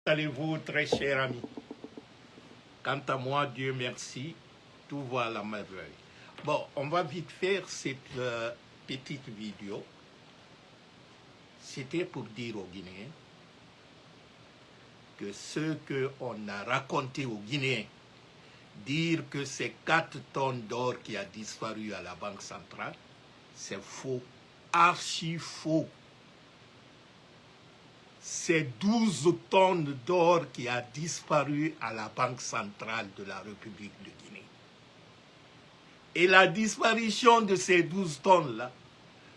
Allez-vous, très cher ami? Quant à moi, Dieu merci, tout va à la merveille. Bon, on va vite faire cette petite vidéo. C'était pour dire aux Guinéens que ce qu'on a raconté aux Guinéens, dire que c'est 4 tonnes d'or qui a disparu à la Banque centrale, c'est faux, archi faux. C'est 12 tonnes d'or qui a disparu à la Banque centrale de la République de Guinée. Et la disparition de ces 12 tonnes-là,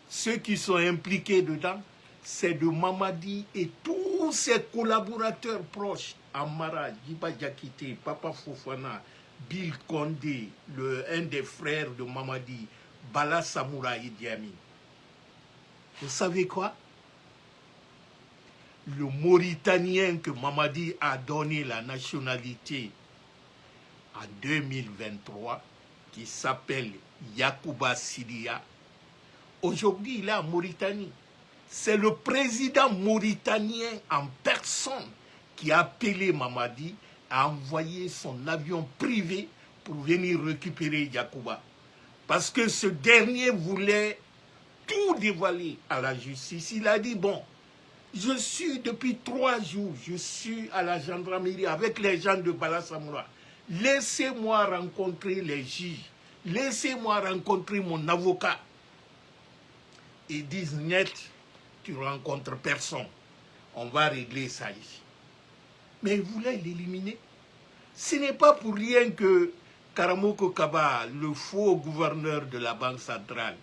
ceux qui sont impliqués dedans, c'est de Mamadi et tous ses collaborateurs proches, Amara, Djiba Diakité, Papa Fofana, Bill Condé, un des frères de Mamadi, Bala Samoura Idi Amin. Vous savez quoi? Le Mauritanien que Mamadi a donné la nationalité en 2023, qui s'appelle Yacouba Sidiya, aujourd'hui il est en Mauritanie. C'est le président mauritanien en personne qui a appelé Mamadi à envoyer son avion privé pour venir récupérer Yacouba. Parce que ce dernier voulait tout dévoiler à la justice. Il a dit, bon, je suis depuis 3 jours, je suis à la gendarmerie avec les gens de Bala Samoura. Laissez-moi rencontrer les juges. Laissez-moi rencontrer mon avocat. Ils disent, net, tu ne rencontres personne. On va régler ça ici. Mais ils voulaient l'éliminer. Ce n'est pas pour rien que Karamoko Kaba, le faux gouverneur de la Banque centrale,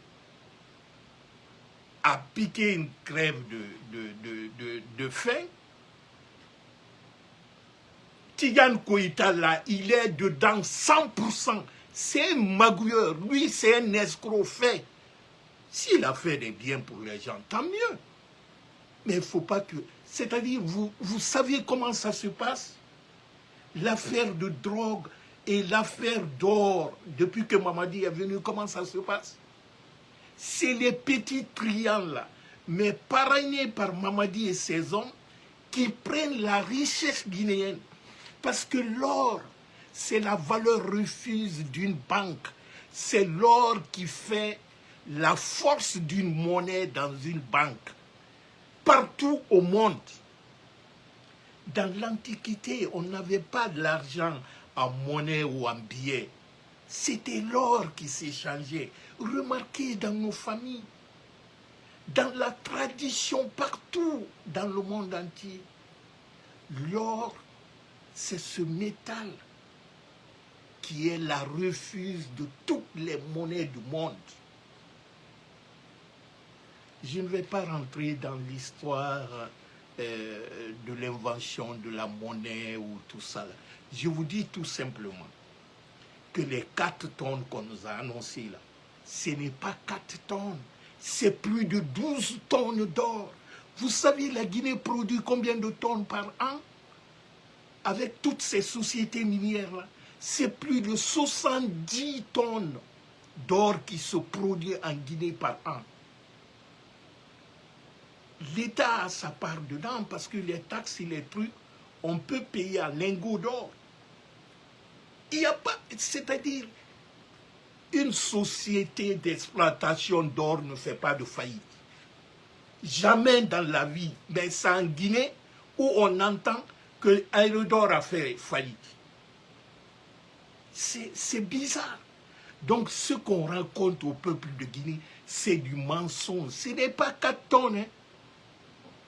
a piqué une crève de faim. Tidiane Koïta, là, il est dedans 100%. C'est un magouilleur. Lui, c'est un escroc fait. S'il a fait des biens pour les gens, tant mieux. Mais il ne faut pas que... C'est-à-dire, vous savez comment ça se passe? L'affaire de drogue et l'affaire d'or, depuis que Mamadi est venu, comment ça se passe? C'est les petits triangles là, mais parrainés par Mamadi et ses hommes, qui prennent la richesse guinéenne. Parce que l'or, c'est la valeur refuse d'une banque. C'est l'or qui fait la force d'une monnaie dans une banque. Partout au monde. Dans l'Antiquité, on n'avait pas de l'argent en monnaie ou en billets. C'était l'or qui s'échangeait. Remarquez dans nos familles, dans la tradition partout dans le monde entier, l'or, c'est ce métal qui est la refuge de toutes les monnaies du monde. Je ne vais pas rentrer dans l'histoire de l'invention de la monnaie ou tout ça. Je vous dis tout simplement que les 4 tonnes qu'on nous a annoncées là, ce n'est pas 4 tonnes, c'est plus de 12 tonnes d'or. Vous savez, la Guinée produit combien de tonnes par an? Avec toutes ces sociétés minières-là, c'est plus de 70 tonnes d'or qui se produit en Guinée par an. L'État a sa part dedans parce que les taxes et les trucs, on peut payer en lingots d'or. Il n'y a pas, c'est-à-dire, une société d'exploitation d'or ne fait pas de faillite. Jamais dans la vie, mais c'est en Guinée où on entend que Aérodor a fait faillite. C'est bizarre. Donc ce qu'on raconte au peuple de Guinée, c'est du mensonge. Ce n'est pas 4 tonnes, hein.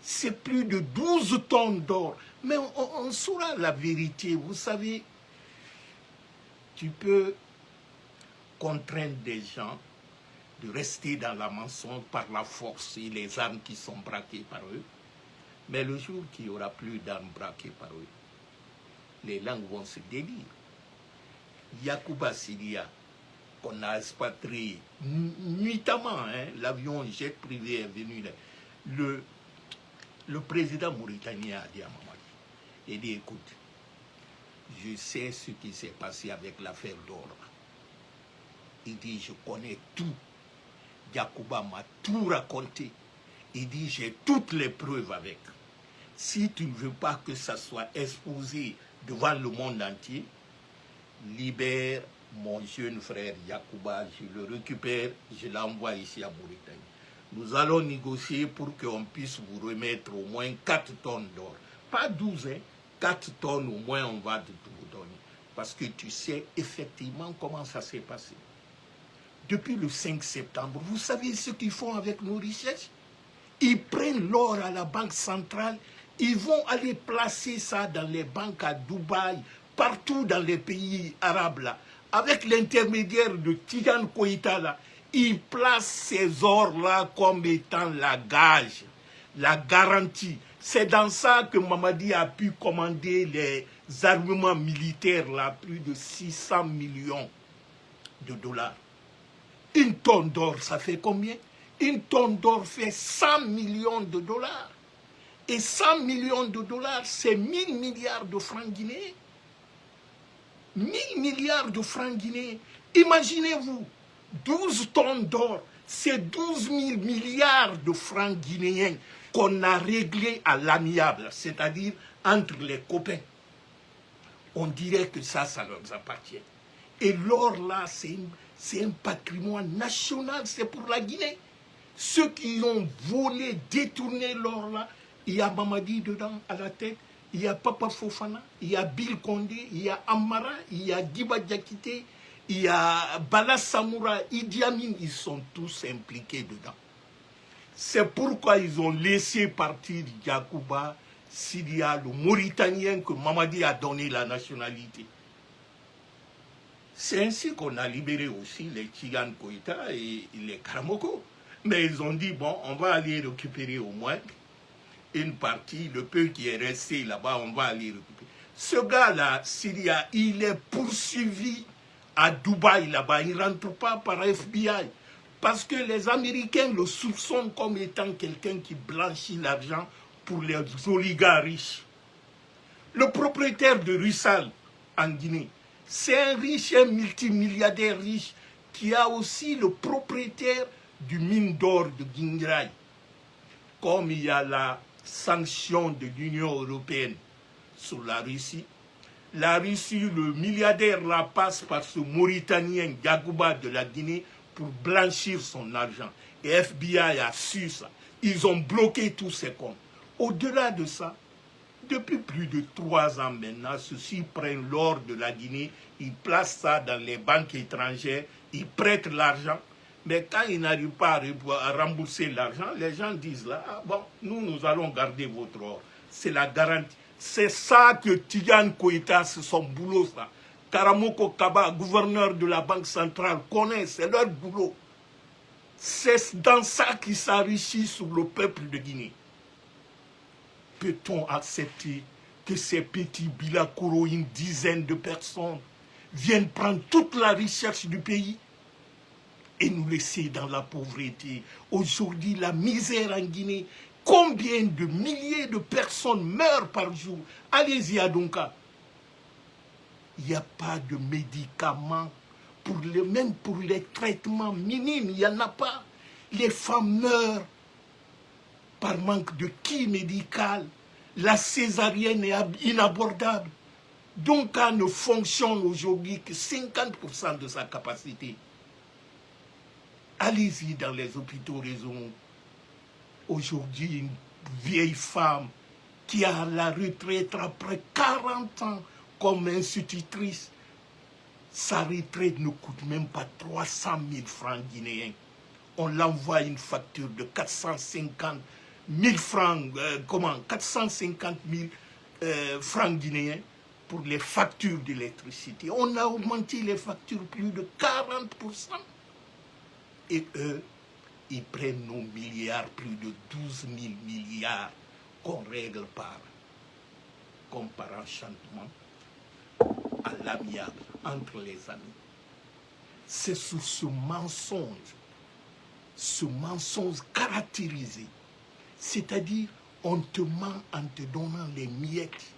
C'est plus de 12 tonnes d'or. Mais on saura la vérité. Vous savez, tu peux contraindre des gens de rester dans la mensonge par la force et les armes qui sont braquées par eux. Mais le jour qu'il n'y aura plus d'armes braquées par eux, les langues vont se délire. Yacouba Sidiya, qu'on a expatrié nuitamment, hein, l'avion jet privé est venu là. Le président mauritanien a dit à Mamadi, il dit, écoute, je sais ce qui s'est passé avec l'affaire d'or. Il dit, je connais tout. Yacouba m'a tout raconté. Il dit, j'ai toutes les preuves avec. Si tu ne veux pas que ça soit exposé devant le monde entier, libère mon jeune frère Yacouba, je le récupère, je l'envoie ici à Mauritanie. Nous allons négocier pour qu'on puisse vous remettre au moins 4 tonnes d'or. Pas 12, hein, 4 tonnes au moins on va vous donner. Parce que tu sais effectivement comment ça s'est passé. Depuis le 5 septembre, vous savez ce qu'ils font avec nos richesses? Ils prennent l'or à la banque centrale, ils vont aller placer ça dans les banques à Dubaï, partout dans les pays arabes là. Avec l'intermédiaire de Tidiane Koïta là, ils placent ces ors-là comme étant la gage, la garantie. C'est dans ça que Mamadi a pu commander les armements militaires là, plus de 600 millions de dollars. Une tonne d'or, ça fait combien? Une tonne d'or fait 100 millions de dollars. Et 100 millions de dollars, c'est 1000 milliards de francs guinéens. 1000 milliards de francs guinéens. Imaginez-vous, 12 tonnes d'or, c'est 12 000 milliards de francs guinéens qu'on a réglés à l'amiable, c'est-à-dire entre les copains. On dirait que ça leur appartient. Et l'or là, c'est un patrimoine national, c'est pour la Guinée. Ceux qui ont volé, détourné l'or là, il y a Mamadi dedans à la tête, il y a Papa Fofana, il y a Bill Condé, il y a Amara, il y a Diba Diakité, il y a Bala Samoura, Idi Amin, ils sont tous impliqués dedans. C'est pourquoi ils ont laissé partir Yacouba Sidia, le Mauritanien que Mamadi a donné la nationalité. C'est ainsi qu'on a libéré aussi les Tidiane Koïta et les Karamoko. Mais ils ont dit, bon, on va aller récupérer au moins une partie, le peu qui est resté là-bas, on va aller récupérer. Ce gars-là, Syria, il est poursuivi à Dubaï là-bas, il ne rentre pas par FBI. Parce que les Américains le soupçonnent comme étant quelqu'un qui blanchit l'argent pour les oligarques riches. Le propriétaire de Russal en Guinée, c'est un riche, un multimilliardaire riche, qui a aussi le propriétaire du mine d'or de Guingraï. Comme il y a la sanction de l'Union européenne sur la Russie, le milliardaire là passe par ce Mauritanien Yacouba de la Guinée pour blanchir son argent. Et FBI a su ça. Ils ont bloqué tous ces comptes. Au-delà de ça, depuis plus de 3 ans maintenant, ceux-ci prennent l'or de la Guinée, ils placent ça dans les banques étrangères, ils prêtent l'argent. Mais quand ils n'arrivent pas à rembourser l'argent, les gens disent là, ah bon, nous allons garder votre or. C'est la garantie. C'est ça que Tidiane Koïta, c'est son boulot ça. Karamoko Kaba, gouverneur de la Banque centrale, connaît, c'est leur boulot. C'est dans ça qu'ils s'enrichissent sur le peuple de Guinée. Peut-on accepter que ces petits Bilakoro, une dizaine de personnes, viennent prendre toute la richesse du pays et nous laisser dans la pauvreté? Aujourd'hui, la misère en Guinée, combien de milliers de personnes meurent par jour? Allez-y à Donka. Il n'y a pas de médicaments, même pour les traitements minimes, il n'y en a pas. Les femmes meurent par manque de qui médical. La césarienne est inabordable. Donka ne fonctionne aujourd'hui que 50% de sa capacité. Allez-y dans les hôpitaux régionaux. Aujourd'hui, une vieille femme qui a la retraite après 40 ans comme institutrice, sa retraite ne coûte même pas 300 000 francs guinéens. On l'envoie une facture de 450 000 francs, 450 000 francs guinéens pour les factures d'électricité. On a augmenté les factures plus de 40%. Et eux, ils prennent nos milliards, plus de 12 000 milliards qu'on règle comme par enchantement, à l'amiable, entre les amis. C'est sous ce mensonge caractérisé, c'est-à-dire on te ment en te donnant les miettes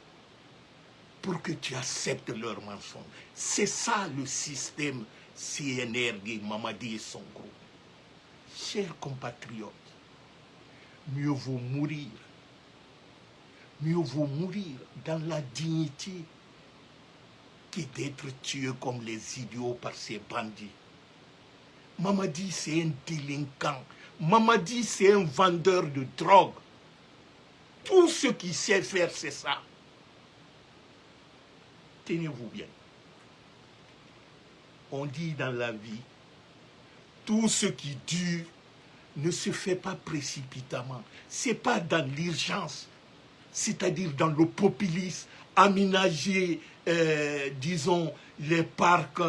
pour que tu acceptes leur mensonge. C'est ça le système CNRD, Mamadi et son groupe. Chers compatriotes, mieux vaut mourir Mieux vaut mourir dans la dignité que d'être tué comme les idiots par ces bandits. Mamadi, c'est un délinquant. Mamadi, c'est un vendeur de drogue. Tout ce qu'il sait faire, c'est ça. Tenez-vous bien. On dit dans la vie, tout ce qui dure ne se fait pas précipitamment. Ce n'est pas dans l'urgence, c'est-à-dire dans le populisme, aménager, disons, les parcs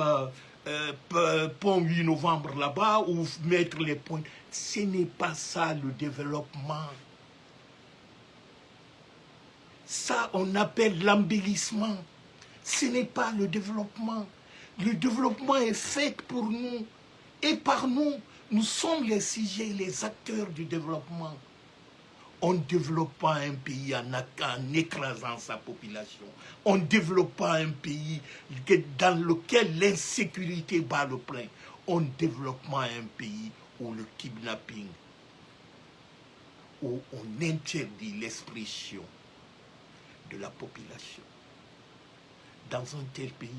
pont 8 novembre là-bas ou mettre les points. Ce n'est pas ça le développement. Ça, on appelle l'embellissement. Ce n'est pas le développement. Le développement est fait pour nous et par nous. Nous sommes les sujets, les acteurs du développement. On ne développe pas un pays en écrasant sa population. On ne développe pas un pays dans lequel l'insécurité bat le plein. On ne développe pas un pays où le kidnapping, où on interdit l'expression de la population. Dans un tel pays,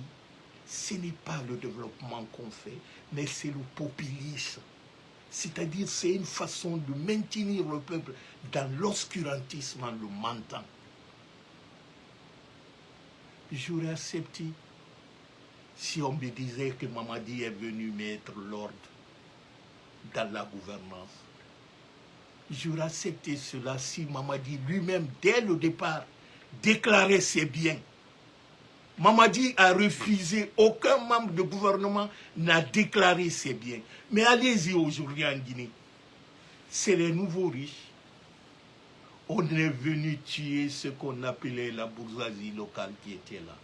ce n'est pas le développement qu'on fait, mais c'est le populisme. C'est-à-dire, c'est une façon de maintenir le peuple dans l'obscurantisme en le mentant. J'aurais accepté si on me disait que Mamadi est venu mettre l'ordre dans la gouvernance. J'aurais accepté cela si Mamadi lui-même, dès le départ, déclarait ses biens. Mamadi a refusé, aucun membre de gouvernement n'a déclaré ses biens. Mais allez-y aujourd'hui en Guinée, c'est les nouveaux riches. On est venu tuer ce qu'on appelait la bourgeoisie locale qui était là.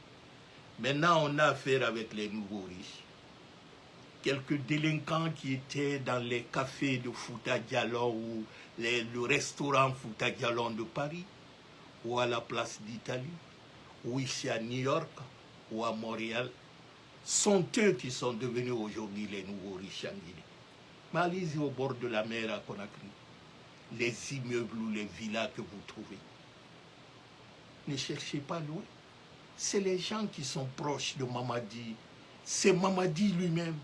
Maintenant, on a affaire avec les nouveaux riches. Quelques délinquants qui étaient dans les cafés de Fouta Djallon ou le restaurant Fouta Djallon de Paris, ou à la place d'Italie, ou ici à New York, ou à Montréal, sont eux qui sont devenus aujourd'hui les nouveaux riches en Guinée. Mais allez-y au bord de la mer à Conakry, les immeubles ou les villas que vous trouvez. Ne cherchez pas loin. C'est les gens qui sont proches de Mamadi. C'est Mamadi lui-même.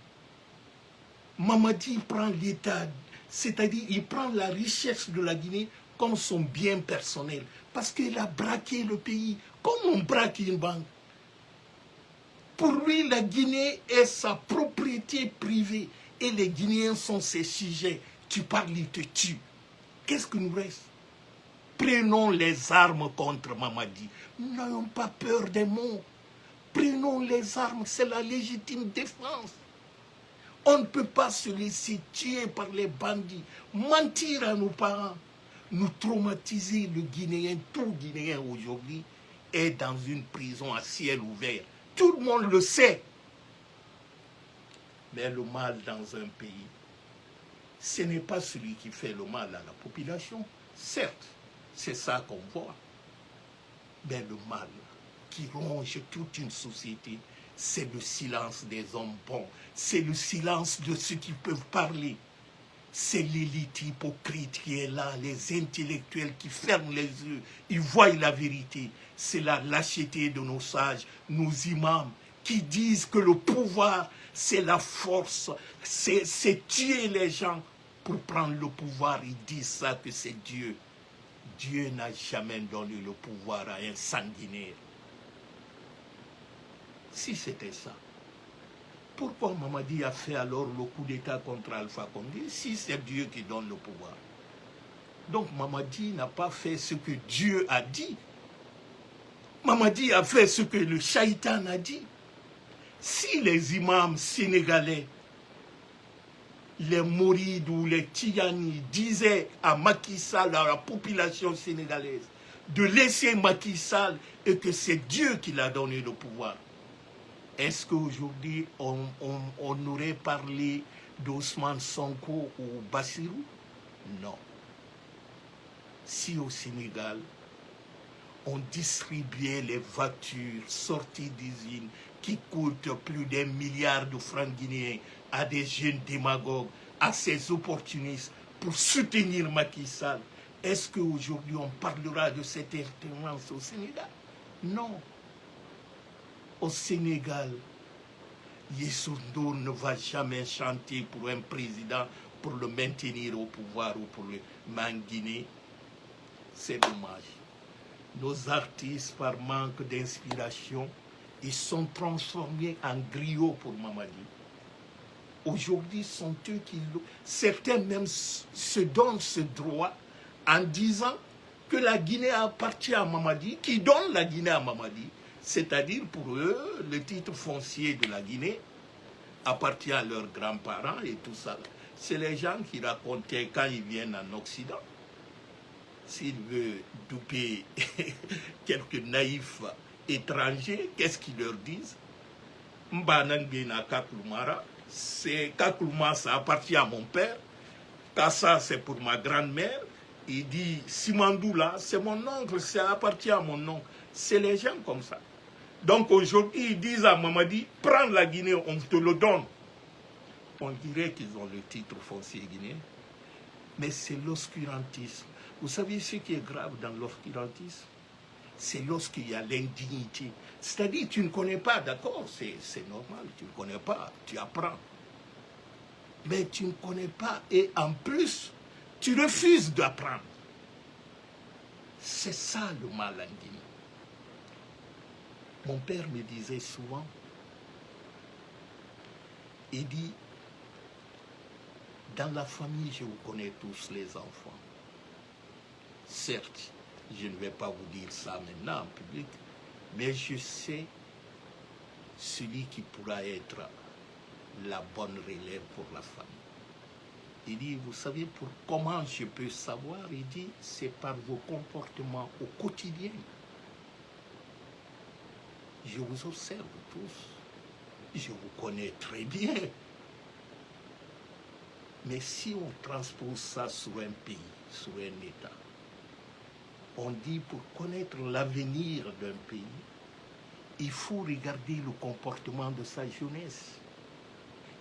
Mamadi prend l'État, c'est-à-dire il prend la richesse de la Guinée comme son bien personnel, parce qu'il a braqué le pays, comme on braque une banque. Pour lui, la Guinée est sa propriété privée, et les Guinéens sont ses sujets. Tu parles, ils te tuent. Qu'est-ce que nous reste? Prenons les armes contre Mamadi. N'ayons pas peur des mots. Prenons les armes, c'est la légitime défense. On ne peut pas se laisser tuer par les bandits, mentir à nos parents, nous traumatiser. Le Guinéen, tout Guinéen aujourd'hui est dans une prison à ciel ouvert. Tout le monde le sait. Mais le mal dans un pays, ce n'est pas celui qui fait le mal à la population. Certes, c'est ça qu'on voit. Mais le mal qui ronge toute une société, c'est le silence des hommes bons. C'est le silence de ceux qui peuvent parler. C'est l'élite hypocrite qui est là, les intellectuels qui ferment les yeux, ils voient la vérité. C'est la lâcheté de nos sages, nos imams, qui disent que le pouvoir, c'est la force, c'est tuer les gens pour prendre le pouvoir. Ils disent ça, que c'est Dieu. Dieu n'a jamais donné le pouvoir à un sanguinaire. Si c'était ça, pourquoi Mamadi a fait alors le coup d'État contre Alpha Condé si c'est Dieu qui donne le pouvoir? Donc Mamadi n'a pas fait ce que Dieu a dit. Mamadi a fait ce que le Shaitan a dit. Si les imams sénégalais, les Mourides ou les Tijani disaient à Macky Sall, à la population sénégalaise, de laisser Macky Sall et que c'est Dieu qui l'a donné le pouvoir, est-ce qu'aujourd'hui, on aurait parlé d'Ousmane Sonko ou Bassirou? Non. Si au Sénégal, on distribuait les voitures sorties d'usines qui coûtent plus d'1 milliard de francs guinéens à des jeunes démagogues, à ces opportunistes pour soutenir Macky Sall, Est-ce qu'aujourd'hui on parlera de cette alternance au Sénégal? Non. Au Sénégal, Youssou Ndour ne va jamais chanter pour un président pour le maintenir au pouvoir ou pour le Guinée. C'est dommage. Nos artistes, par manque d'inspiration, ils sont transformés en griots pour Mamadi. Aujourd'hui, sont eux qui... Certains même se donnent ce droit en disant que la Guinée appartient à Mamadi, qui donne la Guinée à Mamadi. C'est-à-dire, pour eux, le titre foncier de la Guinée appartient à leurs grands-parents et tout ça. C'est les gens qui racontaient quand ils viennent en Occident. S'ils veulent douper quelques naïfs étrangers, qu'est-ce qu'ils leur disent? Mbanangbena Kakulumara, c'est Kakuluma, ça appartient à mon père. Kassa, c'est pour ma grand-mère. Il dit Simandou là, c'est mon oncle, ça appartient à mon oncle. C'est les gens comme ça. Donc aujourd'hui, ils disent à Mamadi, prends la Guinée, on te le donne. On dirait qu'ils ont le titre foncier guinéen. Mais c'est l'obscurantisme. Vous savez ce qui est grave dans l'obscurantisme? C'est lorsqu'il y a l'indignité. C'est-à-dire, tu ne connais pas, d'accord, c'est normal, tu ne connais pas, tu apprends. Mais tu ne connais pas et en plus, tu refuses d'apprendre. C'est ça le mal en Guinée. Mon père me disait souvent, il dit, dans la famille, je vous connais tous les enfants. Certes, je ne vais pas vous dire ça maintenant en public, mais je sais celui qui pourra être la bonne relève pour la famille. Il dit, vous savez pour comment je peux savoir? Il dit, c'est par vos comportements au quotidien. Je vous observe tous, je vous connais très bien. Mais si on transpose ça sur un pays, sur un État, on dit pour connaître l'avenir d'un pays, il faut regarder le comportement de sa jeunesse.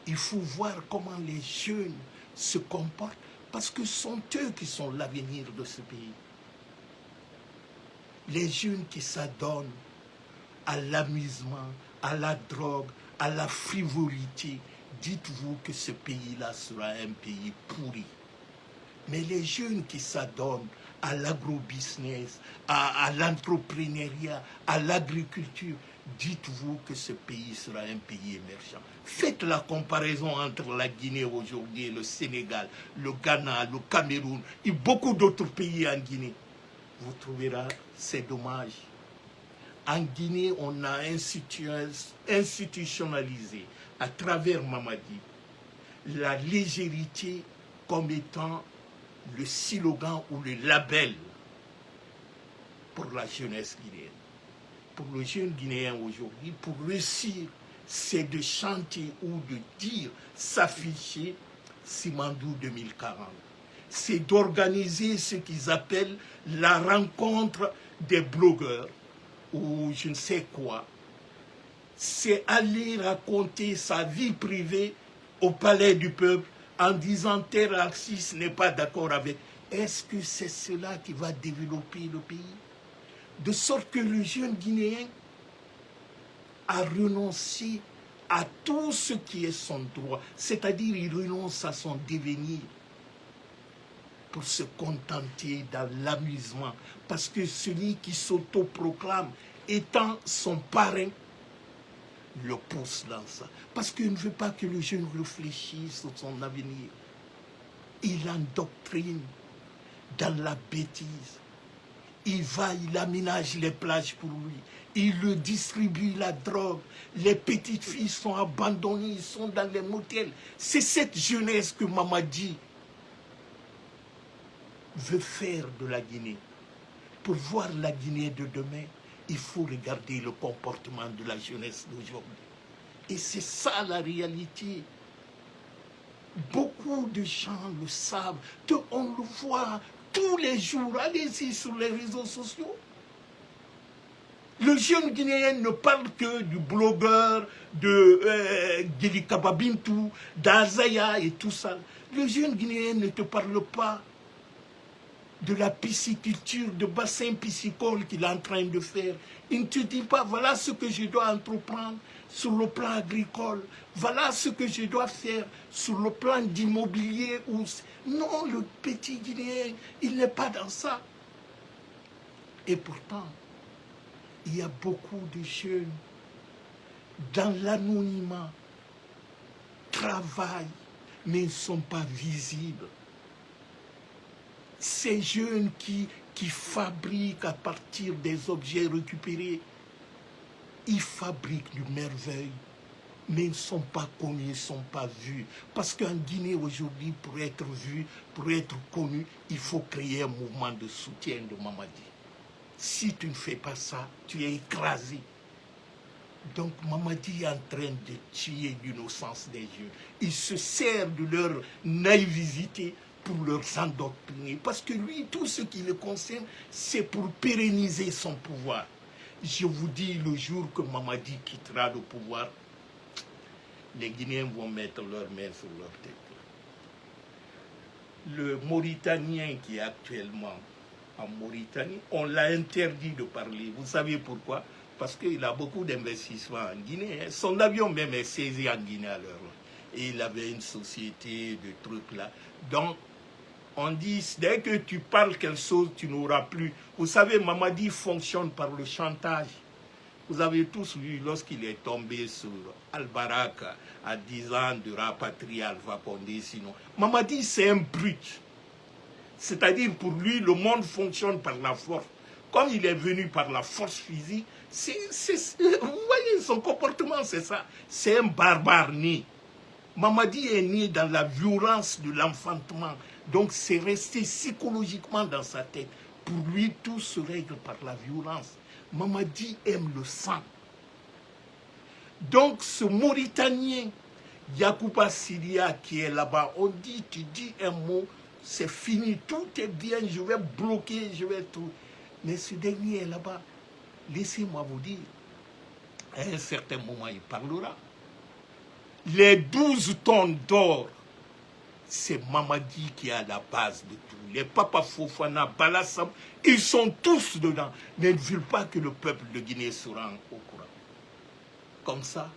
Il faut voir comment les jeunes se comportent, parce que ce sont eux qui sont l'avenir de ce pays. Les jeunes qui s'adonnent à l'amusement, à la drogue, à la frivolité, dites-vous que ce pays-là sera un pays pourri. Mais les jeunes qui s'adonnent à l'agro-business, à l'entrepreneuriat, à l'agriculture, dites-vous que ce pays sera un pays émergent. Faites la comparaison entre la Guinée aujourd'hui et le Sénégal, le Ghana, le Cameroun et beaucoup d'autres pays en Guinée. Vous trouverez, c'est dommage. En Guinée, on a institutionnalisé à travers Mamadi la légèreté comme étant le slogan ou le label pour la jeunesse guinéenne. Pour le jeune Guinéen aujourd'hui, pour réussir, c'est de chanter ou de dire, s'afficher Simandou 2040. C'est d'organiser ce qu'ils appellent la rencontre des blogueurs ou je ne sais quoi. C'est aller raconter sa vie privée au palais du peuple en disant tel axis n'est pas d'accord avec. Est-ce que c'est cela qui va développer le pays? De sorte que le jeune Guinéen a renoncé à tout ce qui est son droit, c'est-à-dire il renonce à son devenir pour se contenter dans l'amusement, parce que celui qui s'autoproclame étant son parrain le pousse dans ça, parce qu'il ne veut pas que le jeune réfléchisse sur son avenir. Il endoctrine dans la bêtise. Il va, il aménage les plages pour lui. Il le distribue la drogue. Les petites filles sont abandonnées, ils sont dans les motels. C'est cette jeunesse que Mamadi veut faire de la Guinée. Pour voir la Guinée de demain, il faut regarder le comportement de la jeunesse d'aujourd'hui. Et c'est ça la réalité. Beaucoup de gens le savent. On le voit tous les jours. Allez-y sur les réseaux sociaux. Le jeune Guinéen ne parle que du blogueur, de Geli Kababintou, d'Azaya et tout ça. Le jeune Guinéen ne te parle pas de la pisciculture, de bassin piscicole qu'il est en train de faire. Il ne te dit pas, voilà ce que je dois entreprendre sur le plan agricole, voilà ce que je dois faire sur le plan d'immobilier. Non, le petit Guinéen, il n'est pas dans ça. Et pourtant, il y a beaucoup de jeunes dans l'anonymat, travaillent, mais ils ne sont pas visibles. Ces jeunes qui fabriquent à partir des objets récupérés, ils fabriquent du merveille, mais ils ne sont pas connus, ils ne sont pas vus. Parce qu'en Guinée aujourd'hui, pour être vu, pour être connu, il faut créer un mouvement de soutien de Mamadi. Si tu ne fais pas ça, tu es écrasé. Donc Mamadi est en train de tuer l'innocence des jeunes. Il se sert de leur naïveté pour leur endoctriner. Parce que lui, tout ce qui le concerne, c'est pour pérenniser son pouvoir. Je vous dis, le jour que Mamadi quittera le pouvoir, les Guinéens vont mettre leurs mains sur leur tête. Le Mauritanien qui est actuellement en Mauritanie, on l'a interdit de parler. Vous savez pourquoi? Parce qu'il a beaucoup d'investissements en Guinée. Son avion même est saisi en Guinée à l'heure. Et il avait une société de trucs là. Donc, on dit, dès que tu parles quelque chose, tu n'auras plus. Vous savez, Mamadi fonctionne par le chantage. Vous avez tous vu lorsqu'il est tombé sur Al-Barak à 10 ans de rapatrier Alpha Condé, sinon. Mamadi, c'est un brut. C'est-à-dire, pour lui, le monde fonctionne par la force. Comme il est venu par la force physique, vous voyez, son comportement, c'est ça. C'est un barbare né. Mamadi est né dans la violence de l'enfantement. Donc, c'est resté psychologiquement dans sa tête. Pour lui, tout se règle par la violence. Mamadi aime le sang. Donc, ce Mauritanien, Yacouba Sidia, qui est là-bas, on dit, tu dis un mot, c'est fini, tout est bien, je vais bloquer, je vais tout. Mais ce dernier est là-bas. Laissez-moi vous dire, à un certain moment, il parlera. Les 12 tonnes d'or, c'est Mamadi qui est à la base de tout. Les Papa Fofana, Balassam, ils sont tous dedans. Mais ils ne veulent pas que le peuple de Guinée se rende au courant. Comme ça,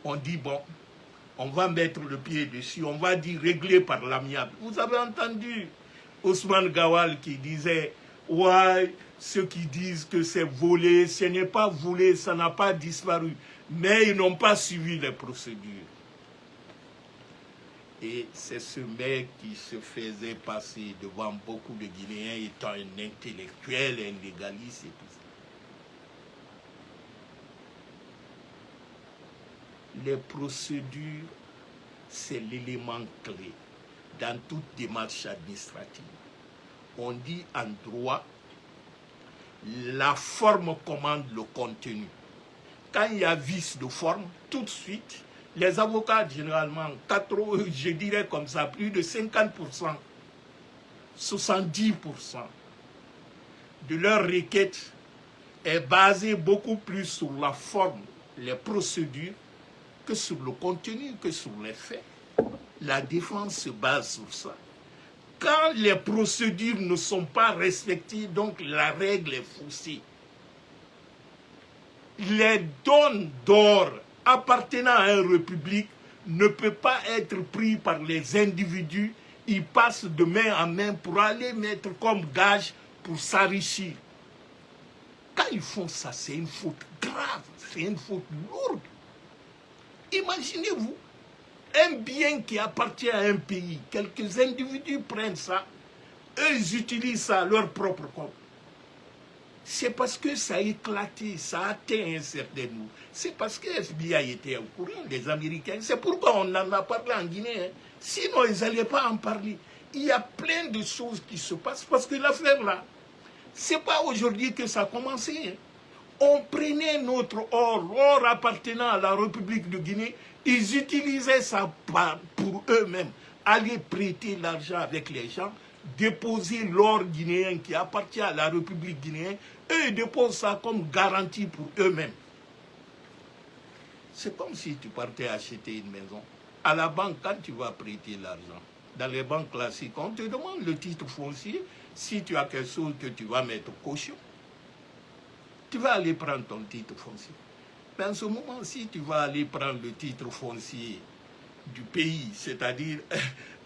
on dit, bon, on va mettre le pied dessus, on va dire régler par l'amiable. Vous avez entendu Ousmane Gawal qui disait, ouais, ceux qui disent que c'est volé, ce n'est pas volé, ça n'a pas disparu. Mais ils n'ont pas suivi les procédures. Et c'est ce mec qui se faisait passer devant beaucoup de Guinéens étant un intellectuel, un légaliste et tout ça. Les procédures, c'est l'élément clé dans toute démarche administrative. On dit en droit, la forme commande le contenu. Quand il y a vice de forme, tout de suite, les avocats, généralement, je dirais comme ça, plus de 50%, 70% de leur requête est basée beaucoup plus sur la forme, les procédures, que sur le contenu, que sur les faits. La défense se base sur ça. Quand les procédures ne sont pas respectées, donc la règle est faussée. Les dons d'or appartenant à une république ne peuvent pas être pris par les individus. Ils passent de main en main pour aller mettre comme gage pour s'enrichir. Quand ils font ça, c'est une faute grave, c'est une faute lourde. Imaginez-vous, un bien qui appartient à un pays, quelques individus prennent ça, eux ils utilisent ça à leur propre compte. C'est parce que ça a éclaté, ça a atteint un certain niveau. C'est parce que FBI était au courant, les Américains. C'est pourquoi on en a parlé en Guinée. Hein. Sinon, ils n'allaient pas en parler. Il y a plein de choses qui se passent parce que l'affaire là, ce n'est pas aujourd'hui que ça a commencé. Hein. On prenait notre or, l'or appartenant à la République de Guinée, ils utilisaient ça pour eux-mêmes, aller prêter l'argent avec les gens, déposer l'or guinéen qui appartient à la République guinéenne, eux ils déposent ça comme garantie pour eux-mêmes. C'est comme si tu partais acheter une maison. À la banque, quand tu vas prêter l'argent, Dans les banques classiques, on te demande le titre foncier. Si tu as quelque chose que tu vas mettre caution, tu vas aller prendre ton titre foncier. Mais en ce moment, si tu vas aller prendre le titre foncier du pays, c'est-à-dire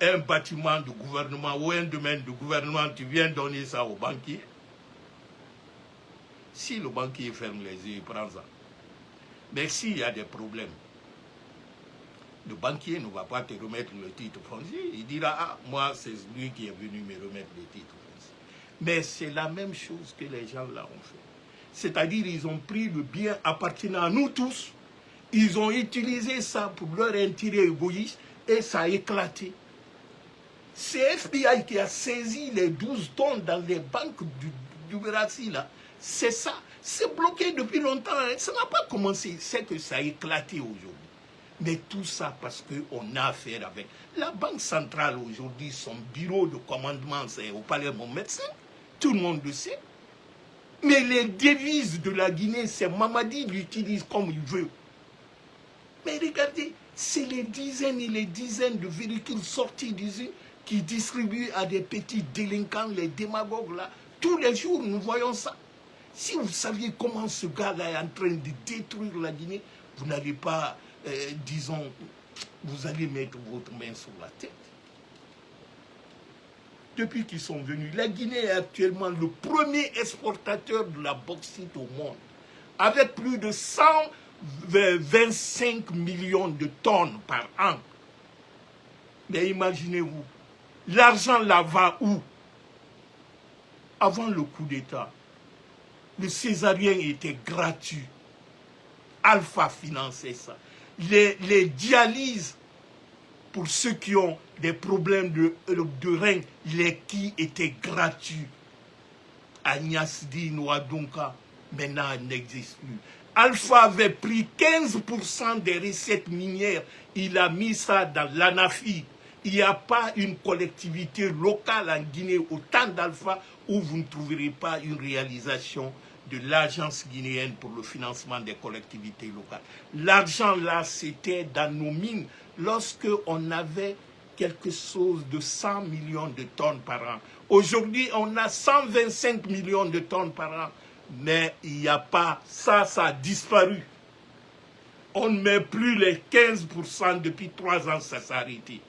un bâtiment de gouvernement ou un domaine de gouvernement, tu viens donner ça au banquier. Si le banquier ferme les yeux, il prend ça. Mais s'il y a des problèmes, le banquier ne va pas te remettre le titre foncier. Il dira, ah, moi, c'est lui qui est venu me remettre le titre foncier. Mais c'est la même chose que les gens là ont fait. C'est-à-dire, ils ont pris le bien appartenant à nous tous, ils ont utilisé ça pour leur intérêt égoïste et ça a éclaté. C'est FBI qui a saisi les 12 tonnes dans les banques du Brésil, là. C'est ça. C'est bloqué depuis longtemps. Hein. Ça n'a pas commencé. C'est que ça a éclaté aujourd'hui. Mais tout ça parce qu'on a affaire avec la Banque centrale aujourd'hui, son bureau de commandement, c'est au palais mon médecin. Tout le monde le sait. Mais les devises de la Guinée, c'est Mamadi l'utilise comme il veut. Mais regardez, c'est les dizaines et les dizaines de véhicules sortis d'usine qui distribuent à des petits délinquants, les démagogues là. Tous les jours, nous voyons ça. Si vous saviez comment ce gars-là est en train de détruire la Guinée, vous n'allez pas, disons, vous allez mettre votre main sur la tête. Depuis qu'ils sont venus, la Guinée est actuellement le premier exportateur de la bauxite au monde, avec plus de 125 millions de tonnes par an. Mais imaginez-vous, l'argent là va où? Avant le coup d'État, le césarien était gratuit. Alpha finançait ça. Les dialyses, pour ceux qui ont des problèmes de rein, les qui étaient gratuits. Agnès Di Ouadonka, maintenant, n'existe plus. Alpha avait pris 15% des recettes minières. Il a mis ça dans l'ANAFI. Il n'y a pas une collectivité locale en Guinée au temps d'Alpha où vous ne trouverez pas une réalisation de l'agence guinéenne pour le financement des collectivités locales. L'argent là, c'était dans nos mines lorsque on avait quelque chose de 100 millions de tonnes par an. Aujourd'hui, on a 125 millions de tonnes par an. Mais il n'y a pas, ça a disparu. On ne met plus les 15% depuis 3 ans, ça s'est arrêté.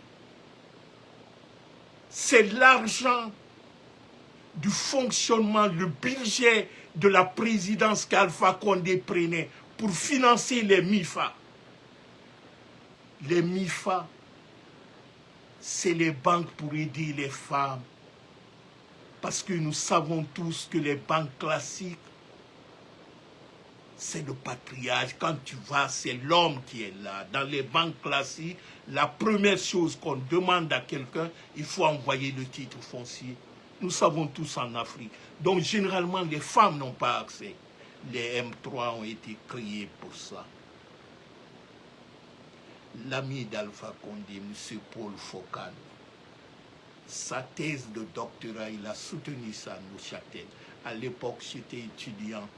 C'est l'argent du fonctionnement, le budget de la présidence qu'Alpha Condé prenait pour financer les MIFA. Les MIFA, c'est les banques pour aider les femmes. Parce que nous savons tous que les banques classiques, c'est le patriarche. Quand tu vas, c'est l'homme qui est là. Dans les banques classiques, la première chose qu'on demande à quelqu'un, il faut envoyer le titre foncier. Nous savons tous en Afrique. Donc, généralement, les femmes n'ont pas accès. Les M3 ont été créés pour ça. L'ami d'Alpha Condé, M. Paul Fokane, sa thèse de doctorat, il a soutenu ça à Neuchâtel. À l'époque, j'étais étudiant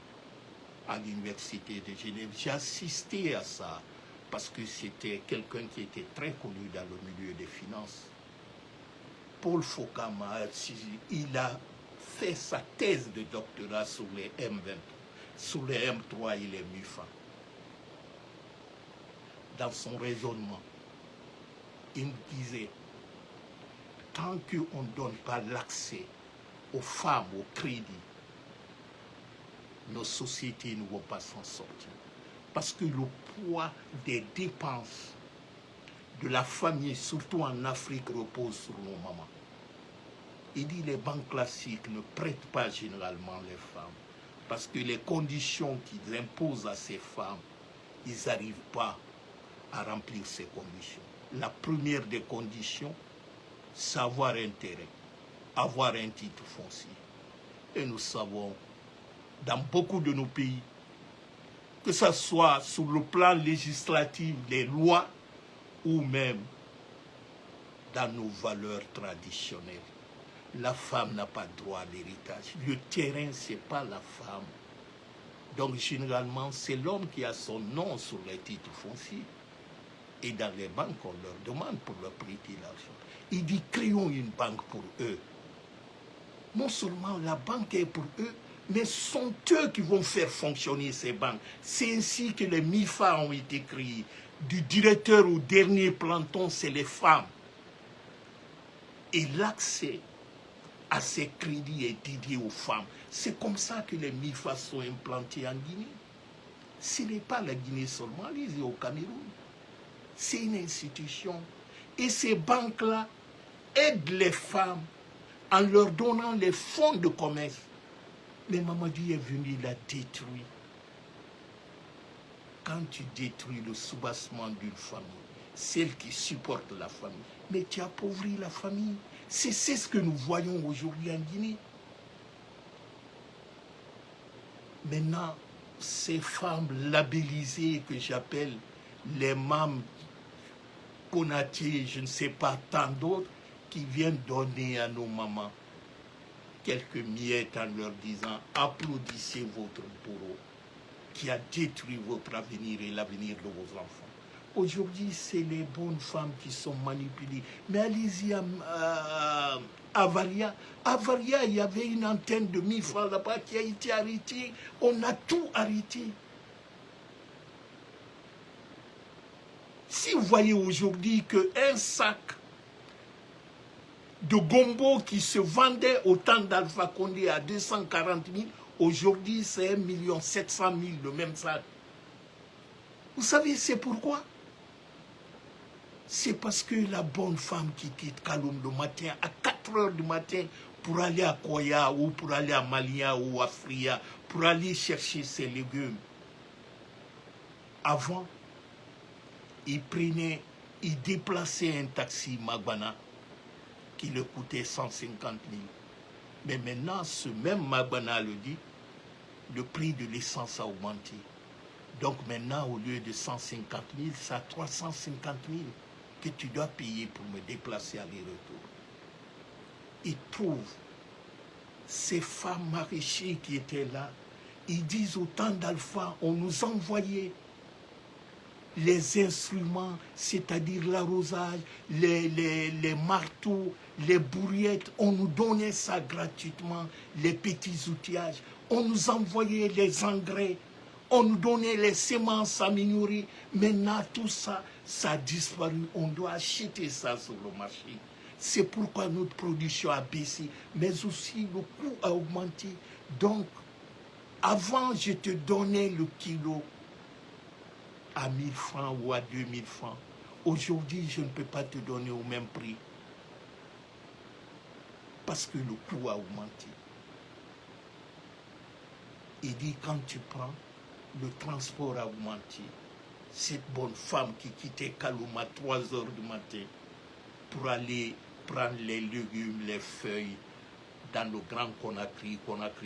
à l'université de Genève. J'ai assisté à ça parce que c'était quelqu'un qui était très connu dans le milieu des finances. Paul Fokane, il a fait sa thèse de doctorat sur les M20, sur les M3 et les MIFA. Dans son raisonnement, il me disait, tant qu'on ne donne pas l'accès aux femmes, au crédit, nos sociétés ne vont pas s'en sortir. Parce que le poids des dépenses de la famille, surtout en Afrique, repose sur nos mamans. Il dit que les banques classiques ne prêtent pas généralement les femmes. Parce que les conditions qu'ils imposent à ces femmes, ils n'arrivent pas à remplir ces conditions. La première des conditions, c'est avoir intérêt, avoir un titre foncier. Et nous savons, dans beaucoup de nos pays, que ce soit sur le plan législatif, les lois, ou même dans nos valeurs traditionnelles, la femme n'a pas droit à l'héritage. Le terrain, ce n'est pas la femme. Donc, généralement, c'est l'homme qui a son nom sur les titres fonciers. Et dans les banques, on leur demande pour leur prêter l'argent. Il dit, créons une banque pour eux. Non seulement la banque est pour eux, mais ce sont eux qui vont faire fonctionner ces banques. C'est ainsi que les MIFA ont été créés. Du directeur au dernier planton, c'est les femmes. Et l'accès à ces crédits est dédié aux femmes. C'est comme ça que les MIFA sont implantés en Guinée. Ce n'est pas la Guinée seulement, allez-y au Cameroun. C'est une institution. Et ces banques-là aident les femmes en leur donnant les fonds de commerce. Mais Mamadi est venu la détruire. Quand tu détruis le soubassement d'une famille, celle qui supporte la famille, mais tu appauvris la famille. C'est ce que nous voyons aujourd'hui en Guinée. Maintenant, ces femmes labellisées que j'appelle les Mam Konaté, je ne sais pas, tant d'autres, qui viennent donner à nos mamans quelques miettes en leur disant « Applaudissez votre bourreau qui a détruit votre avenir et l'avenir de vos enfants. » Aujourd'hui, c'est les bonnes femmes qui sont manipulées. Mais allez-y à Avaria. Avaria, il y avait une antenne de MIFA là-bas qui a été arrêtée. On a tout arrêté. Si vous voyez aujourd'hui qu'un sac de gombo qui se vendait au temps d'Alpha Condé à 240 000, aujourd'hui c'est 1 700 000 le même sac. Vous savez, c'est pourquoi? C'est parce que la bonne femme qui quitte Kaloum le matin, à 4 h du matin, pour aller à Koya ou pour aller à Malia ou à Fria, pour aller chercher ses légumes. Avant, il déplaçait un taxi Magbana qui le coûtait 150 000. Mais maintenant, ce même Magbana le dit, le prix de l'essence a augmenté. Donc maintenant, au lieu de 150 000, c'est à 350 000 que tu dois payer pour me déplacer aller-retour. Ils trouvent ces femmes maraîchers qui étaient là. Ils disent au temps d'Alpha, on nous envoyait les instruments, c'est-à-dire l'arrosage, les marteaux, les bourriettes, on nous donnait ça gratuitement, les petits outillages, on nous envoyait les engrais, on nous donnait les semences améliorées. Maintenant, tout ça, ça a disparu. On doit acheter ça sur le marché. C'est pourquoi notre production a baissé, mais aussi le coût a augmenté. Donc, avant, je te donnais le kilo à 1000 francs ou à 2000 francs. Aujourd'hui, je ne peux pas te donner au même prix. Parce que le coût a augmenté. Il dit, quand tu prends, le transport a augmenté. Cette bonne femme qui quittait Kaloum à 3 h du matin pour aller prendre les légumes, les feuilles dans le Grand Conakry,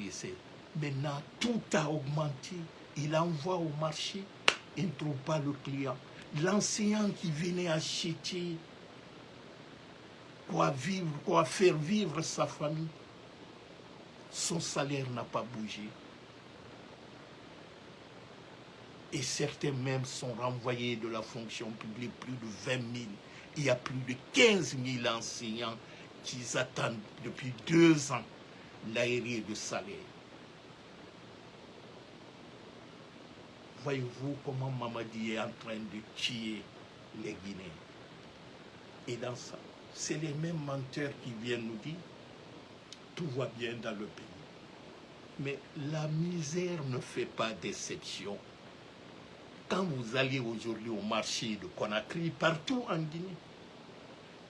c'est. Maintenant, tout a augmenté. Il envoie au marché, il ne trouve pas le client. L'enseignant qui venait acheter quoi faire vivre sa famille, son salaire n'a pas bougé. Et certains même sont renvoyés de la fonction publique, plus de 20 000. Il y a plus de 15 000 enseignants qui attendent depuis 2 ans l'arrêt de salaire. Voyez-vous comment Mamadi est en train de tuer les Guinéens. Et dans ça, c'est les mêmes menteurs qui viennent nous dire tout va bien dans le pays. Mais la misère ne fait pas d'exception. Quand vous allez aujourd'hui au marché de Conakry, partout en Guinée,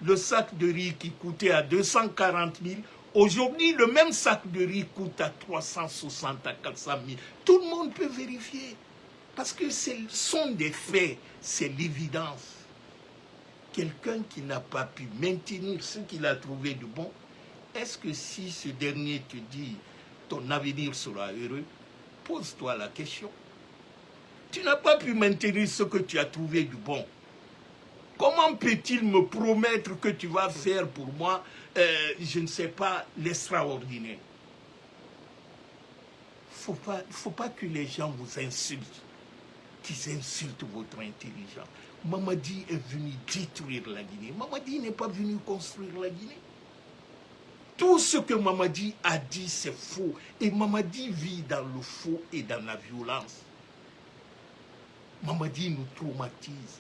le sac de riz qui coûtait à 240 000, aujourd'hui, le même sac de riz coûte à 360 à 400 000. Tout le monde peut vérifier. Parce que ce sont des faits, c'est l'évidence. Quelqu'un qui n'a pas pu maintenir ce qu'il a trouvé de bon, est-ce que si ce dernier te dit ton avenir sera heureux, pose-toi la question. Tu n'as pas pu maintenir ce que tu as trouvé de bon. Comment peut-il me promettre que tu vas faire pour moi, je ne sais pas, l'extraordinaire? Il ne faut pas que les gens vous insultent. qu'ils insultent votre intelligence. Mamadi est venu détruire la Guinée. Mamadi n'est pas venu construire la Guinée. Tout ce que Mamadi a dit, c'est faux. Et Mamadi vit dans le faux et dans la violence. Mamadi nous traumatise.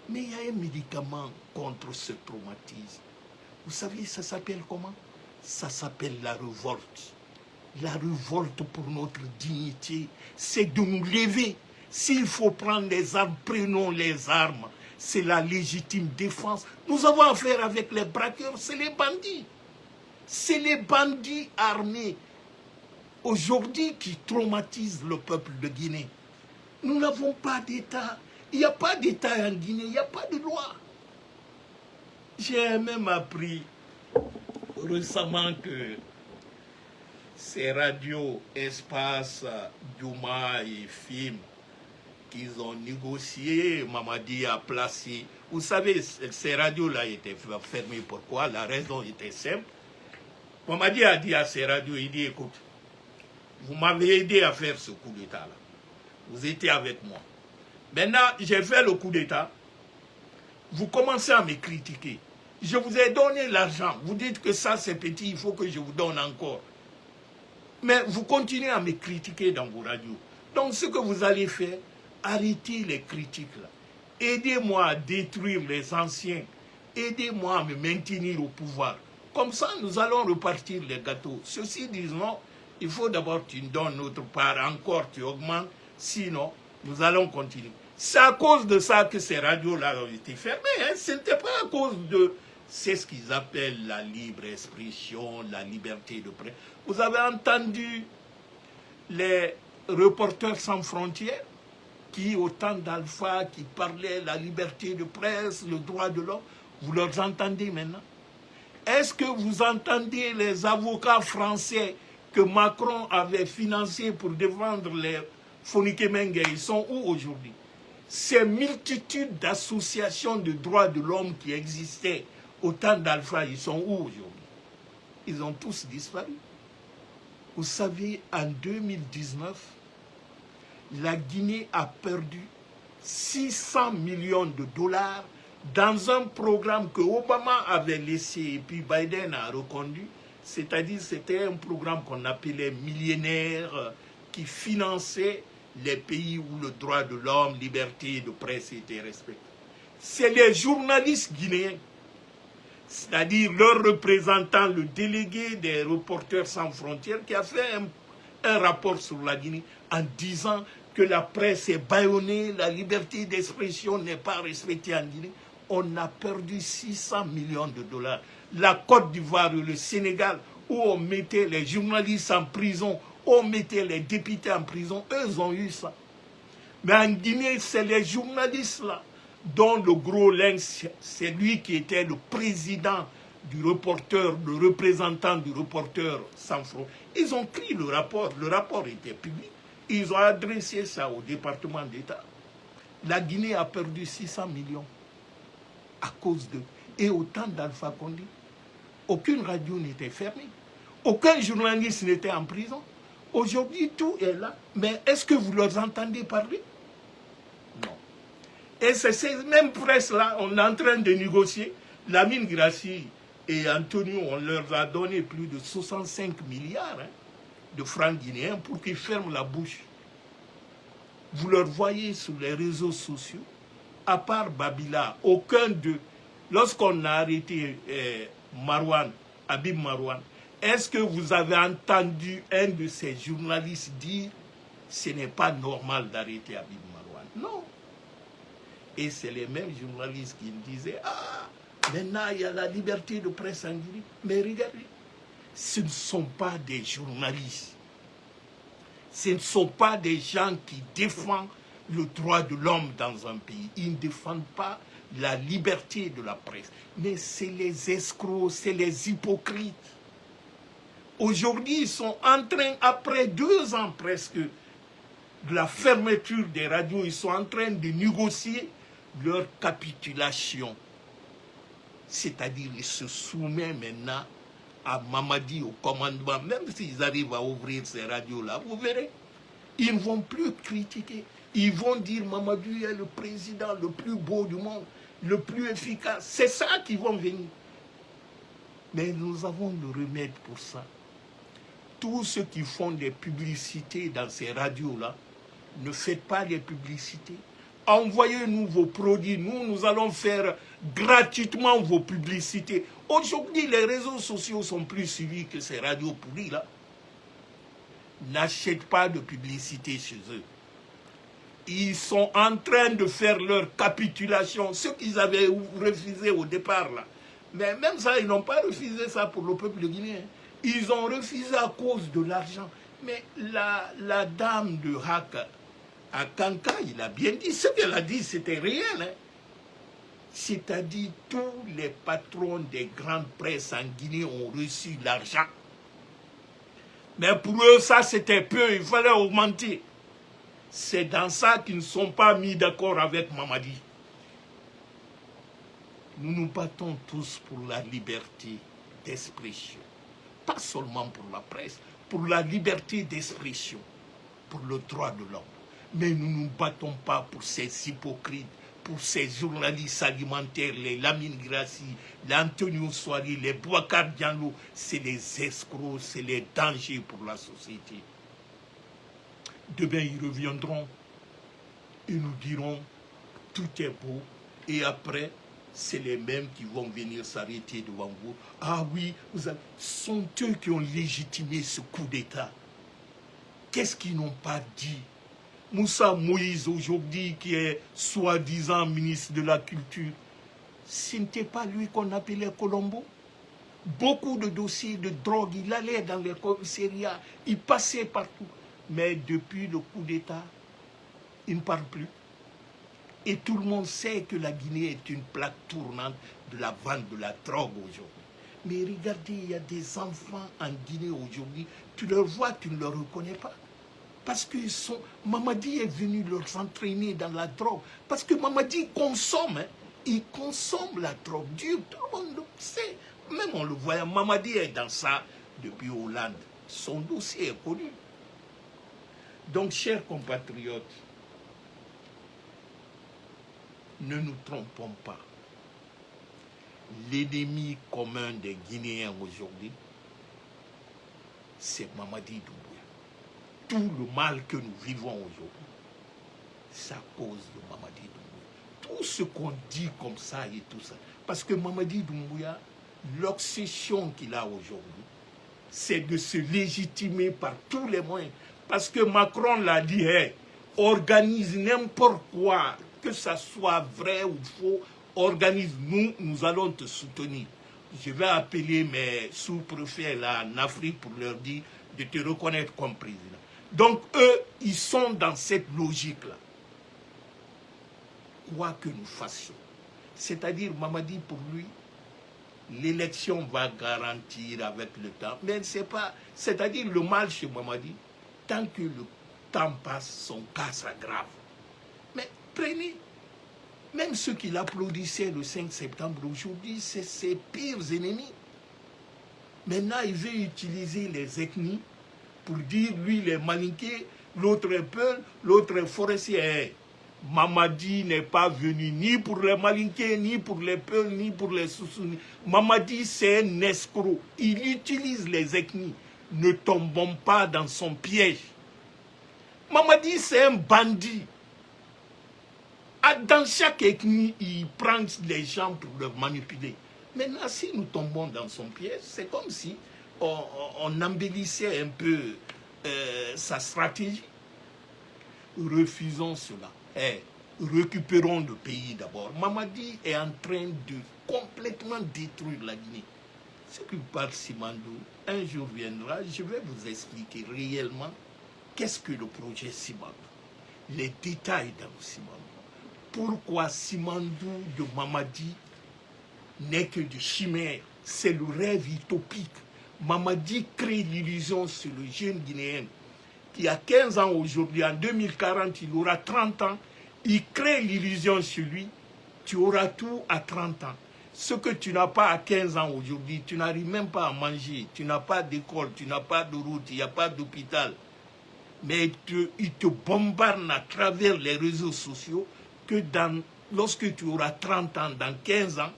Mais il y a un médicament contre ce traumatisme. Vous savez, ça s'appelle comment? Ça s'appelle la révolte. La révolte pour notre dignité, c'est de nous lever. S'il faut prendre les armes, prenons les armes. C'est la légitime défense. Nous avons affaire avec les braqueurs, c'est les bandits. C'est les bandits armés aujourd'hui qui traumatisent le peuple de Guinée. Nous n'avons pas d'État. Il n'y a pas d'État en Guinée, il n'y a pas de loi. J'ai même appris récemment que ces radios, Espace, Douma et Film, qu'ils ont négocié, Mamadi a placé. Vous savez, ces radios-là étaient fermées. Pourquoi? La raison était simple. Mamadi a dit à ces radios, il dit, écoute, vous m'avez aidé à faire ce coup d'État-là. Vous étiez avec moi. Maintenant, j'ai fait le coup d'État. Vous commencez à me critiquer. Je vous ai donné l'argent. Vous dites que ça, c'est petit, il faut que je vous donne encore. Mais vous continuez à me critiquer dans vos radios. Donc, ce que vous allez faire, arrêtez les critiques là. Aidez-moi à détruire les anciens. Aidez-moi à me maintenir au pouvoir. Comme ça, nous allons repartir les gâteaux. Ceux-ci disent non, il faut d'abord que tu nous donnes notre part, encore tu augmentes, sinon, nous allons continuer. C'est à cause de ça que ces radios-là ont été fermées. Hein. Ce n'était pas à cause de... C'est ce qu'ils appellent la libre expression, la liberté de presse. Vous avez entendu les Reporters sans frontières qui, au temps d'Alpha, qui parlaient de la liberté de presse, le droit de l'homme, vous leur entendez maintenant? Est-ce que vous entendez les avocats français que Macron avait financés pour défendre les Fonike Mengue? Ils sont où aujourd'hui? Ces multitudes d'associations de droits de l'homme qui existaient au temps d'Alpha, ils sont où aujourd'hui? Ils ont tous disparu. Vous savez, en 2019, la Guinée a perdu 600 millions de dollars dans un programme que Obama avait laissé et puis Biden a reconduit. C'est-à-dire c'était un programme qu'on appelait millénaire qui finançait les pays où le droit de l'homme, liberté de presse était respecté. C'est les journalistes guinéens, c'est-à-dire leur représentant, le délégué des Reporters sans frontières, qui a fait un rapport sur la Guinée en disant que la presse est bâillonnée, la liberté d'expression n'est pas respectée en Guinée. On a perdu 600 millions de dollars. La Côte d'Ivoire et le Sénégal, où on mettait les journalistes en prison, où on mettait les députés en prison, eux ont eu ça. Mais en Guinée, c'est les journalistes là, dont le gros lynx, c'est lui qui était le président du reporter, le représentant du Reporter sans frontières. Ils ont pris le rapport était public. Ils ont adressé ça au département d'État. La Guinée a perdu 600 millions à cause de... Et au temps d'Alpha Condé, aucune radio n'était fermée. Aucun journaliste n'était en prison. Aujourd'hui, tout est là. Mais est-ce que vous leur entendez parler? Non. Et c'est ces mêmes presses-là, on est en train de négocier. Lamine Grassi et Antonio, on leur a donné plus de 65 milliards de francs guinéens pour qu'ils ferment la bouche. Vous leur voyez sur les réseaux sociaux, à part Babila, aucun d'eux. Lorsqu'on a arrêté Marwan, Habib Marwan, est-ce que vous avez entendu un de ces journalistes dire « ce n'est pas normal d'arrêter Habib Marwan » Non. Et c'est les mêmes journalistes qui disaient « Ah, maintenant il y a la liberté de presse en Guinée. » Mais regardez, ce ne sont pas des journalistes. Ce ne sont pas des gens qui défendent le droit de l'homme dans un pays. Ils ne défendent pas la liberté de la presse. Mais c'est les escrocs, c'est les hypocrites. Aujourd'hui, ils sont en train, après 2 ans presque, de la fermeture des radios, ils sont en train de négocier leur capitulation. C'est-à-dire, ils se soumettent maintenant à Mamadi, au commandement, même s'ils arrivent à ouvrir ces radios-là, vous verrez. Ils ne vont plus critiquer. Ils vont dire Mamadou est le président le plus beau du monde, le plus efficace. C'est ça qu'ils vont venir. Mais nous avons le remède pour ça. Tous ceux qui font des publicités dans ces radios-là, ne faites pas les publicités. Envoyez-nous vos produits. Nous allons faire gratuitement vos publicités. Aujourd'hui, les réseaux sociaux sont plus suivis que ces radios pourries-là. N'achètent pas de publicité chez eux. Ils sont en train de faire leur capitulation, ce qu'ils avaient refusé au départ là. Mais même ça, ils n'ont pas refusé ça pour le peuple guinéen. Ils ont refusé à cause de l'argent. Mais la dame de Hak à Kanka, il a bien dit, ce qu'elle a dit, c'était réel. Hein? C'est-à-dire, tous les patrons des grandes presses en Guinée ont reçu l'argent. Mais pour eux, ça, c'était peu, il fallait augmenter. C'est dans ça qu'ils ne sont pas mis d'accord avec Mamadi. Nous nous battons tous pour la liberté d'expression. Pas seulement pour la presse, pour la liberté d'expression, pour le droit de l'homme. Mais nous ne nous battons pas pour ces hypocrites, pour ces journalistes alimentaires, les Lamine Grassi, les Antonio Soari, les Bouakar Diallo. C'est les escrocs, c'est les dangers pour la société. Demain, ils reviendront et nous diront tout est beau. Et après, c'est les mêmes qui vont venir s'arrêter devant vous. Ah oui, ce sont eux qui ont légitimé ce coup d'État. Qu'est-ce qu'ils n'ont pas dit? Moussa Moïse, aujourd'hui, qui est soi-disant ministre de la Culture, ce n'était pas lui qu'on appelait Colombo. Beaucoup de dossiers de drogue, il allait dans les commissariats, il passait partout. Mais depuis le coup d'État, il ne parle plus. Et tout le monde sait que la Guinée est une plaque tournante de la vente de la drogue aujourd'hui. Mais regardez, il y a des enfants en Guinée aujourd'hui, tu leur vois, tu ne leur reconnais pas. Parce que Mamadi est venu leur entraîner dans la drogue. Parce que Mamadi consomme, hein. Il consomme la drogue dure, tout le monde le sait. Même on le voit, Mamadi est dans ça depuis Hollande. Son dossier est connu. Donc, chers compatriotes, ne nous trompons pas. L'ennemi commun des Guinéens aujourd'hui, c'est Mamadi Doumbouya. Tout le mal que nous vivons aujourd'hui, c'est à cause de Mamadi Doumbouya. Tout ce qu'on dit comme ça et tout ça. Parce que Mamadi Doumbouya, l'obsession qu'il a aujourd'hui, c'est de se légitimer par tous les moyens. Parce que Macron l'a dit, hey, organise n'importe quoi, que ça soit vrai ou faux, organise, nous allons te soutenir. Je vais appeler mes sous-préfets là en Afrique pour leur dire de te reconnaître comme président. Donc eux, ils sont dans cette logique-là. Quoi que nous fassions. C'est-à-dire, Mamadi, pour lui, l'élection va garantir avec le temps. Mais c'est pas... C'est-à-dire, le mal chez Mamadi, tant que le temps passe, son cas s'aggrave. Mais prenez, même ceux qui l'applaudissaient le 5 septembre, aujourd'hui, c'est ses pires ennemis. Maintenant, il veut utiliser les ethnies pour dire, lui, il est malinqué, l'autre est Peul, l'autre est forestier. Mamadi n'est pas venu ni pour les Malinqués, ni pour les Peuls, ni pour les Soussounis. Mamadi, c'est un escroc. Il utilise les ethnies. Ne tombons pas dans son piège. Mamadi, c'est un bandit. Dans chaque ethnie, il prend les gens pour les manipuler. Maintenant, si nous tombons dans son piège, c'est comme si on embellissait un peu sa stratégie. Refusons cela. Récupérons le pays d'abord. Mamadi est en train de complètement détruire la Guinée. Ce qui parle Simandou, un jour viendra, je vais vous expliquer réellement qu'est-ce que le projet Simandou. Les détails dans Simandou. Pourquoi Simandou de Mamadi n'est que de chimère. C'est le rêve utopique. Mamadi crée l'illusion sur le jeune Guinéen qui a 15 ans aujourd'hui, en 2040, il aura 30 ans, il crée l'illusion sur lui, tu auras tout à 30 ans. Ce que tu n'as pas à 15 ans aujourd'hui, tu n'arrives même pas à manger, tu n'as pas d'école, tu n'as pas de route, il n'y a pas d'hôpital. Mais ils te bombardent à travers les réseaux sociaux que lorsque tu auras 30 ans, dans 15 ans,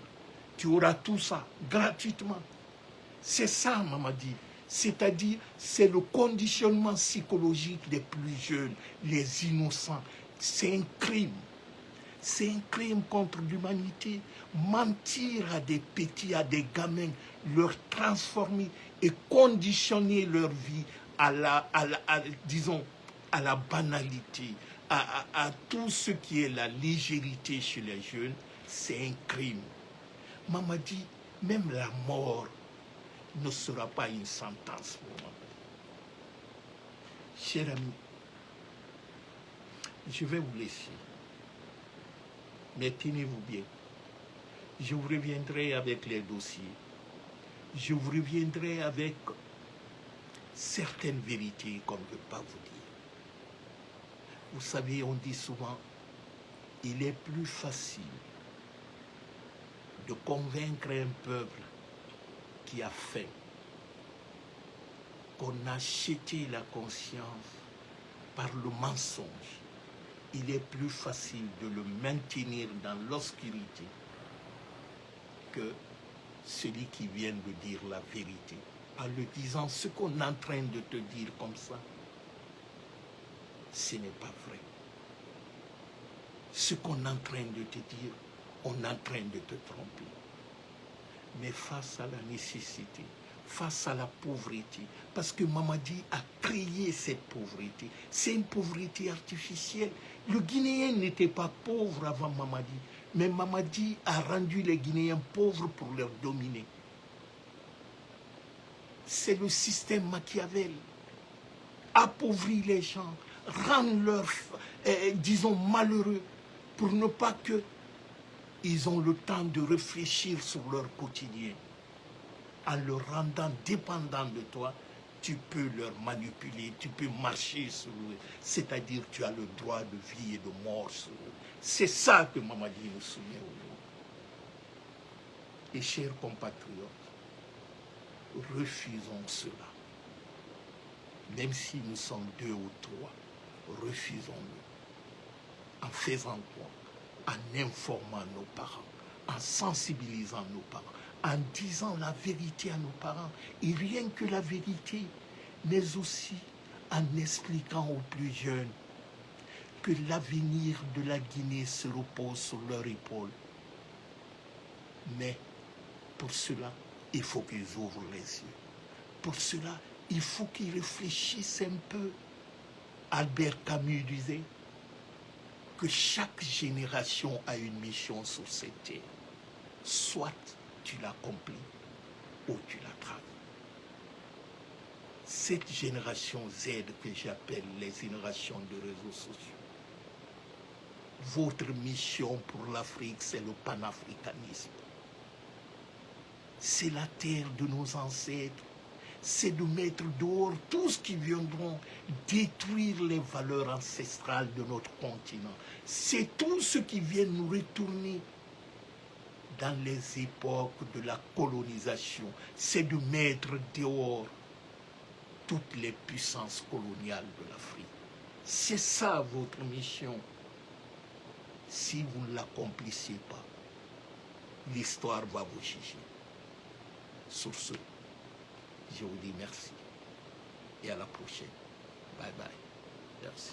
tu auras tout ça gratuitement. C'est ça, Mamadi. C'est-à-dire, c'est le conditionnement psychologique des plus jeunes, les innocents. C'est un crime. C'est un crime contre l'humanité. Mentir à des petits, à des gamins, leur transformer et conditionner leur vie disons, à la banalité, à tout ce qui est la légèreté chez les jeunes, c'est un crime. Mamadi, même la mort ne sera pas une sentence pour moi. Cher ami, je vais vous laisser. Mais tenez-vous bien. Je vous reviendrai avec les dossiers. Je vous reviendrai avec certaines vérités qu'on ne peut pas vous dire. Vous savez, on dit souvent, il est plus facile de convaincre un peuple qui a faim, qu'on a acheté la conscience par le mensonge. Il est plus facile de le maintenir dans l'obscurité que celui qui vient de dire la vérité. En le disant, ce qu'on est en train de te dire comme ça, ce n'est pas vrai. Ce qu'on est en train de te dire, on est en train de te tromper. Mais face à la nécessité, face à la pauvreté, parce que Mamadi a créé cette pauvreté, c'est une pauvreté artificielle. Le Guinéen n'était pas pauvre avant Mamadi, mais Mamadi a rendu les Guinéens pauvres pour leur dominer. C'est le système Machiavel. Appauvrir les gens, rendre leurs, disons, malheureux, pour ne pas que ils ont le temps de réfléchir sur leur quotidien. En le rendant dépendant de toi, tu peux leur manipuler, tu peux marcher sur eux. C'est-à-dire tu as le droit de vie et de mort sur eux. C'est ça que Mamadi nous soumet aujourd'hui. Et chers compatriotes, refusons cela. Même si nous sommes 2 ou 3, refusons-le. En faisant quoi? En informant nos parents, en sensibilisant nos parents, en disant la vérité à nos parents. Et rien que la vérité, mais aussi en expliquant aux plus jeunes que l'avenir de la Guinée se repose sur leurs épaules. Mais pour cela, il faut qu'ils ouvrent les yeux. Pour cela, il faut qu'ils réfléchissent un peu. Albert Camus disait que chaque génération a une mission sur cette terre. Soit tu l'accomplis ou tu la traves. Cette génération Z que j'appelle les générations de réseaux sociaux, votre mission pour l'Afrique, c'est le panafricanisme. C'est la terre de nos ancêtres. C'est de mettre dehors tout ce qui viendront détruire les valeurs ancestrales de notre continent. C'est tout ce qui vient nous retourner dans les époques de la colonisation. C'est de mettre dehors toutes les puissances coloniales de l'Afrique. C'est ça votre mission. Si vous ne l'accomplissez pas, l'histoire va vous juger. Sur ce, je vous dis merci et à la prochaine. Bye bye. Merci.